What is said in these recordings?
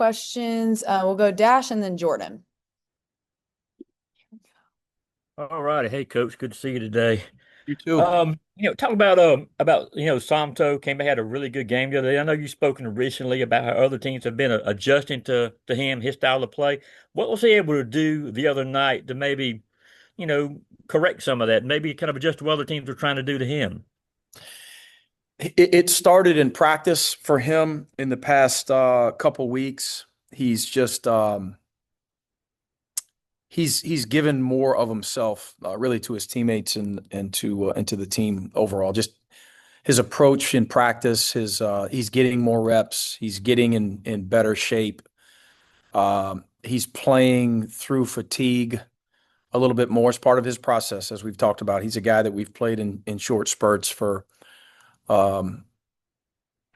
questions. We'll go Dash and then Jordan. All righty. Hey, Coach. Good to see you today. You too. Talk about Somto came had a really good game the other day. I know you've spoken recently about how other teams have been adjusting to him, his style of play. What was he able to do the other night to maybe, correct some of that, maybe kind of adjust to what other teams were trying to do to him? It started in practice for him in the past couple weeks. He's just he's given more of himself really to his teammates and to the team overall. Just his approach in practice, his he's getting more reps. He's getting in better shape. He's playing through fatigue a little bit more as part of his process, as we've talked about. He's a guy that we've played in short spurts um,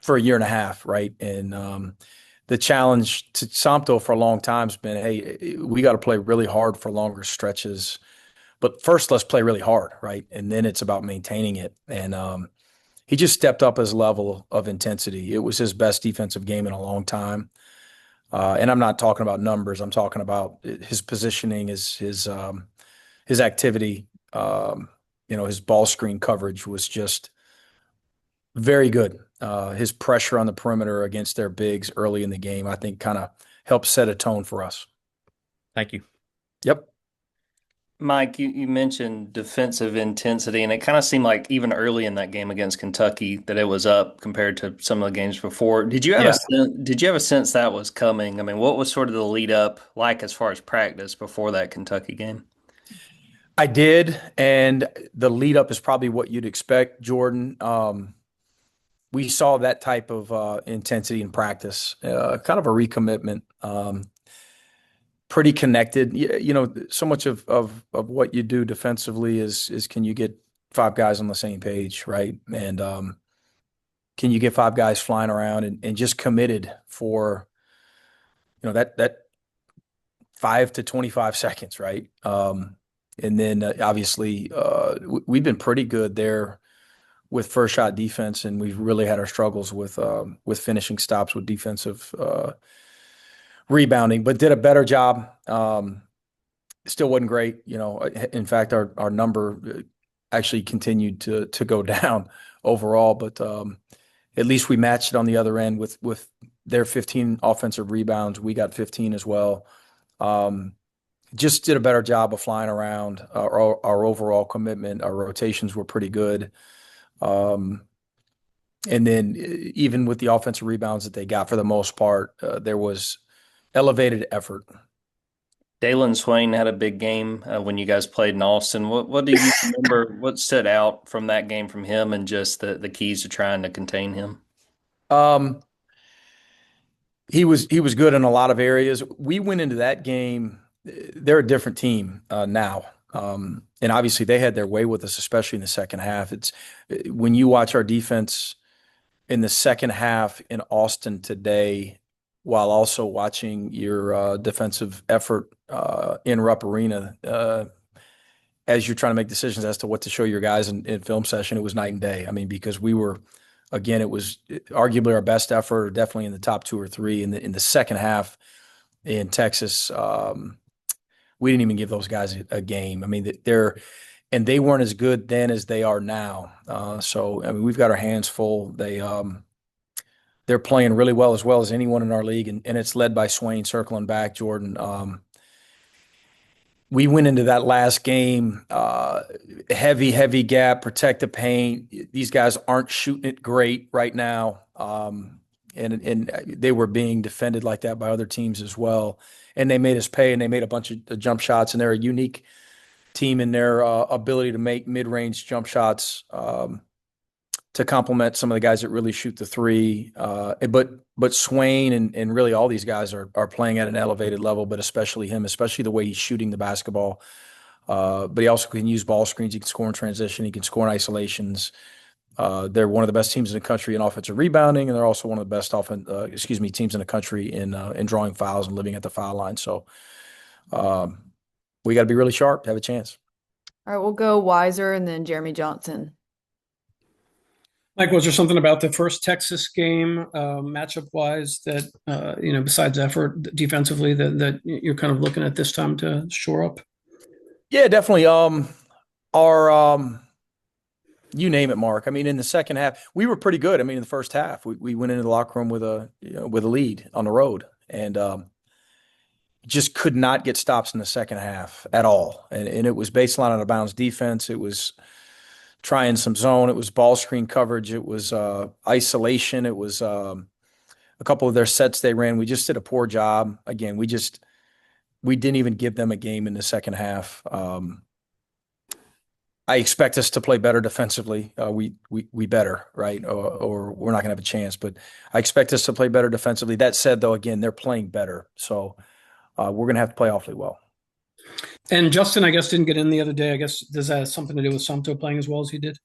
for a year and a half, right? And the challenge to Samto for a long time has been, hey, we got to play really hard for longer stretches. But first, let's play really hard, right? And then it's about maintaining it. And he just stepped up his level of intensity. It was his best defensive game in a long time. And I'm not talking about numbers. I'm talking about his positioning, his activity. His ball screen coverage was just very good. His pressure on the perimeter against their bigs early in the game, I think, kind of helped set a tone for us. Thank you. Yep. Mike, you mentioned defensive intensity, and it kind of seemed like even early in that game against Kentucky that it was up compared to some of the games before. Did you have a sense that was coming? I mean, what was sort of the lead up like as far as practice before that Kentucky game? I did, and the lead up is probably what you'd expect, Jordan. We saw that type of intensity in practice, kind of a recommitment. Pretty connected. So much of what you do defensively is can you get five guys on the same page, right? And can you get five guys flying around and just committed for that 5 to 25 seconds, right? And then obviously we've been pretty good there with first shot defense, and we've really had our struggles with finishing stops with defensive rebounding, but did a better job. Still wasn't great, In fact, our number actually continued to go down overall, but at least we matched it on the other end with their 15 offensive rebounds. We got 15 as well. Just did a better job of flying around. Our overall commitment, our rotations were pretty good. And then even with the offensive rebounds that they got for the most part, there was elevated effort. Dalen Swain had a big game when you guys played in Austin. What do you remember? What stood out from that game from him, and just the keys to trying to contain him? Um, he was good in a lot of areas. We went into that game. They're a different team now, and obviously they had their way with us, especially in the second half. It's when you watch our defense in the second half in Austin today, while also watching your defensive effort in Rupp Arena as you're trying to make decisions as to what to show your guys in film session. It was night and day. I mean, because we were, again, it was arguably our best effort, definitely in the top two or three in the second half in Texas. We didn't even give those guys a game. I mean, they weren't as good then as they are now. So I mean, we've got our hands full. They're playing really well as anyone in our league, and it's led by Swain circling back, Jordan. We went into that last game, heavy gap, protect the paint. These guys aren't shooting it great right now, and they were being defended like that by other teams as well. And they made us pay, and they made a bunch of jump shots, and they're a unique team in their ability to make mid-range jump shots to complement some of the guys that really shoot the three. But Swain and really all these guys are playing at an elevated level, but especially him, especially the way he's shooting the basketball. But he also can use ball screens. He can score in transition. He can score in isolations. They're one of the best teams in the country in offensive rebounding, and they're also one of the best teams in the country in drawing fouls and living at the foul line. So we got to be really sharp to have a chance. All right, we'll go Weiser and then Jeremy Johnson. Mike, was there something about the first Texas game, matchup wise, that besides effort defensively, that you're kind of looking at this time to shore up? Yeah, definitely. Our you name it, Mark. I mean, in the second half, we were pretty good. I mean, in the first half, we went into the locker room with a lead on the road, and just could not get stops in the second half at all. And it was baseline out of bounds defense. It was trying some zone. It was ball screen coverage. It was isolation. It was a couple of their sets they ran. We just did a poor job. Again, we didn't even give them a game in the second half. I expect us to play better defensively. We better, right? Or we're not going to have a chance. But I expect us to play better defensively. That said, though, again, they're playing better. So we're going to have to play awfully well. And Justin, I guess, didn't get in the other day. I guess, does that have something to do with Somto playing as well as he did?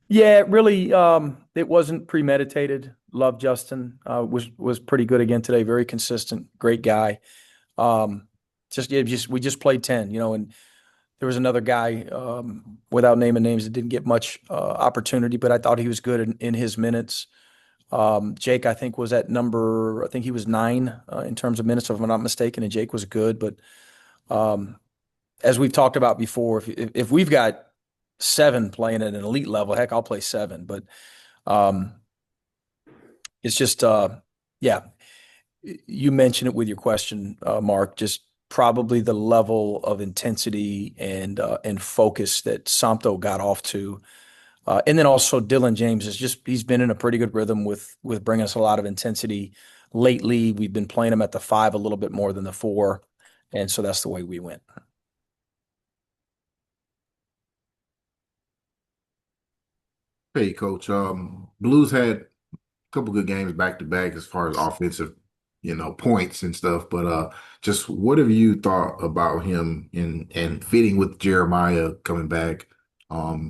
Yeah, really, it wasn't premeditated. Love Justin. Was pretty good again today. Very consistent. Great guy. We just played 10, and there was another guy, without naming names, that didn't get much opportunity, but I thought he was good in his minutes. Jake, I think, was at number, I think he was 9 in terms of minutes, if I'm not mistaken, and Jake was good. But as we've talked about before, if we've got 7 playing at an elite level, heck, I'll play 7. But it's just, yeah, you mentioned it with your question, Mark, just probably the level of intensity and focus that Somto got off to. And then also Dylan James he's been in a pretty good rhythm with bringing us a lot of intensity lately. We've been playing him at the 5 a little bit more than the 4. And so that's the way we went. Hey, Coach. Blues had a couple good games back to back as far as offensive, points and stuff. But just what have you thought about him and fitting with Jeremiah coming back,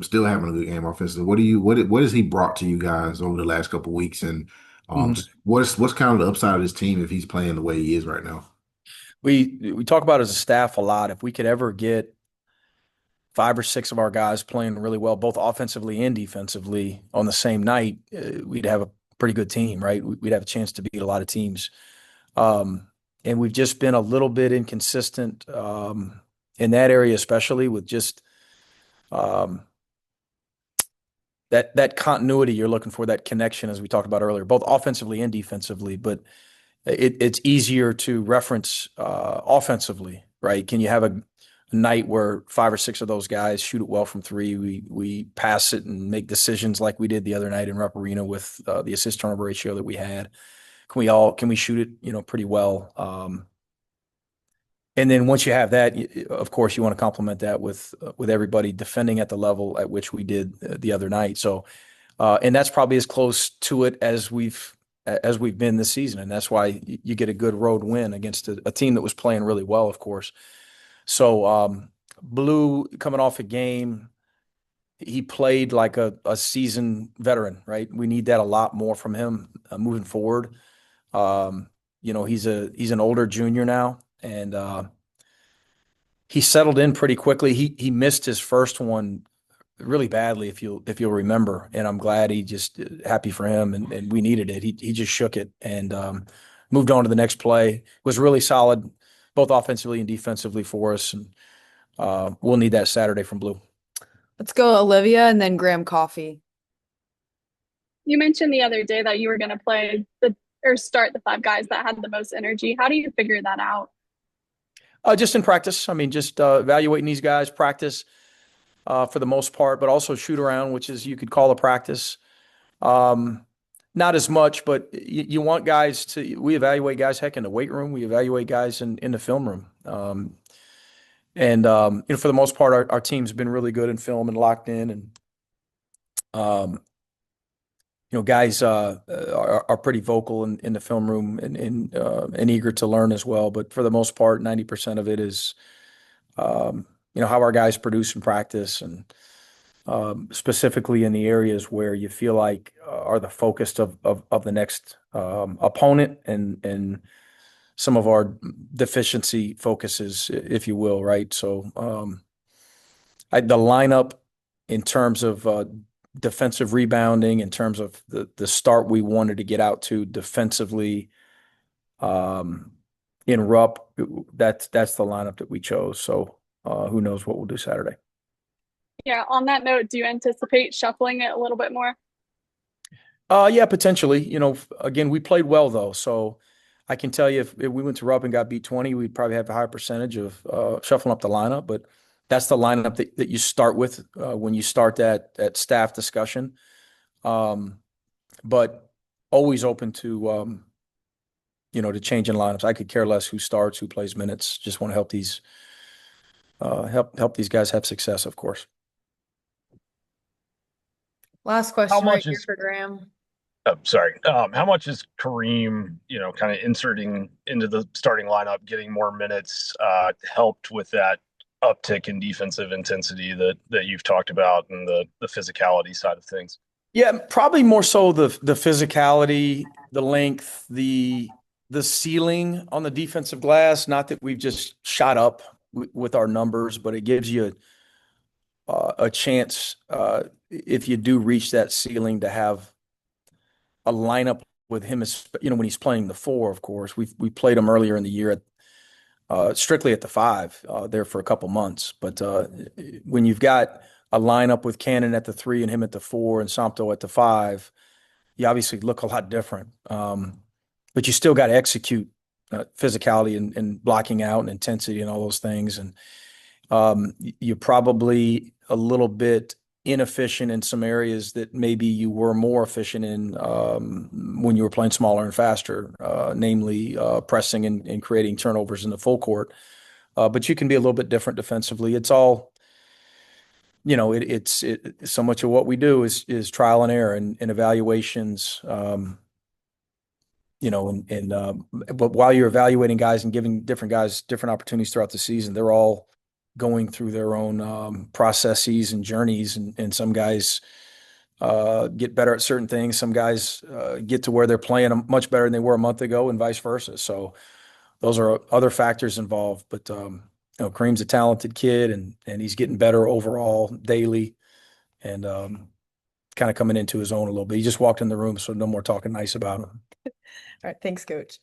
still having a good game offensively? What has he brought to you guys over the last couple of weeks? And just what's kind of the upside of this team if he's playing the way he is right now? We talk about it as a staff a lot. If we could ever get 5 or 6 of our guys playing really well, both offensively and defensively, on the same night, we'd have a pretty good team, right? We'd have a chance to beat a lot of teams. And we've just been a little bit inconsistent in that area, especially with just that continuity you're looking for, that connection, as we talked about earlier, both offensively and defensively. But it's easier to reference offensively, right? Can you have a night where 5 or 6 of those guys shoot it well from 3? We pass it and make decisions like we did the other night in Rupp Arena with the assist turnover ratio that we had. Can we shoot it, pretty well? And then once you have that, of course, you want to complement that with everybody defending at the level at which we did the other night. So, and that's probably as close to it as we've been this season, and that's why you get a good road win against a team that was playing really well, of course. So, Blue coming off a game, he played like a seasoned veteran, right? We need that a lot more from him moving forward. He's an older junior now, and he settled in pretty quickly. He missed his first one really badly, if you'll remember, and I'm glad happy for him, and we needed it. He just shook it and moved on to the next play. Was really solid, both offensively and defensively for us, and we'll need that Saturday from Blue. Let's go Olivia and then Graham Coffee. You mentioned the other day that you were going to play start the 5 guys that had the most energy. How do you figure that out? Just in practice. I mean, just evaluating these guys, practice for the most part, but also shoot around, which is, you could call a practice. Not as much, but you want guys we evaluate guys, heck, in the weight room. We evaluate guys in the film room. And for the most part, our team's been really good in film and locked in, and guys are pretty vocal in the film room and eager to learn as well. But for the most part, 90% of it is, how our guys produce in practice, and specifically in the areas where you feel like are the focus of the next opponent, and some of our deficiency focuses, if you will, right? So the lineup in terms of defensive rebounding, in terms of the start we wanted to get out to defensively, in Rupp, that's the lineup that we chose. So who knows what we'll do Saturday. Yeah, on that note, do you anticipate shuffling it a little bit more? Yeah, potentially. Again, we played well though, so I can tell you if we went to Rupp and got beat 20, we'd probably have a higher percentage of shuffling up the lineup. But that's the lineup that you start with when you start that staff discussion. But always open to to changing lineups. I could care less who starts, who plays minutes. Just want to help these guys have success, of course. Last question much right here is- for Graham. Oh, sorry. How much is Kareem, kind of inserting into the starting lineup, getting more minutes, helped with that uptick in defensive intensity that you've talked about, and the physicality side of things? Yeah, probably more so the physicality, the length, the ceiling on the defensive glass. Not that we've just shot up with our numbers, but it gives you a chance, if you do reach that ceiling, to have a lineup with him, when he's playing the 4. Of course, we played him earlier in the year at strictly at the 5 there for a couple months. But when you've got a lineup with Cannon at the 3 and him at the 4 and Somto at the 5, you obviously look a lot different. But you still got to execute physicality and blocking out and intensity and all those things. And you're probably a little bit inefficient in some areas that maybe you were more efficient in when you were playing smaller and faster, namely pressing and creating turnovers in the full court. But you can be a little bit different defensively. It's all, it's so much of what we do is trial and error and evaluations. But while you're evaluating guys and giving different guys different opportunities throughout the season, they're all going through their own processes and journeys. And some guys get better at certain things. Some guys get to where they're playing much better than they were a month ago, and vice versa. So those are other factors involved. But Kareem's a talented kid, and he's getting better overall daily, and kind of coming into his own a little bit. He just walked in the room, so no more talking nice about him. All right. Thanks, Coach.